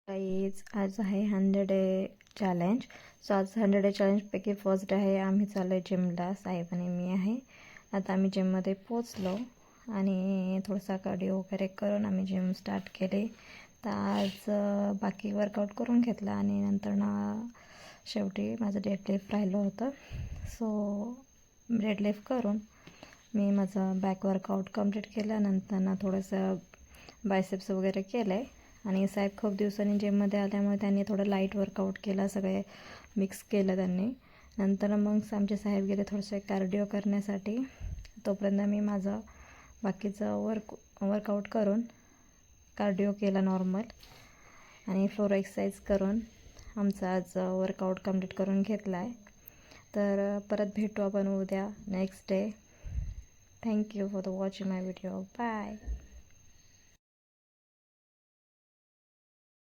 Guys आज आहे 100 day challenge. So आज 100 डे चॅलेंजपैकी फर्स्ट डे आहे. आम्ही चाललो आहे जिमला. साहेब आणि मी आहे. आता आम्ही जिममध्ये पोचलो आणि थोडासा कार्डिओ वगैरे करून आम्ही जिम स्टार्ट केली. तर आज बाकी वर्कआउट करून घेतला आणि नंतर शेवटी माझं डेडलिफ्ट राहिलं होतं. सो डेडलिफ्ट करून मी माझं बॅक वर्कआउट कंप्लीट केल्यानंतर थोडंसं बायसेप्स वगैरे केलं आहे. आणि साहेब खूप दिवसांनी जिममध्ये आल्यामुळे त्यांनी थोडं लाईट वर्कआउट केलं, सगळे मिक्स केलं त्यांनी. नंतर मग आमचे साहेब गेले थोडंसं कार्डिओ करण्यासाठी. तोपर्यंत मी माझं बाकीचं वर्कआउट करून कार्डिओ केला नॉर्मल आणि फ्लोर एक्सरसाइज करून आमचा आज वर्कआउट कंप्लीट करून घेतला आहे. तर परत भेटू आपण उद्या next day. Thank you for the watching my video. Bye.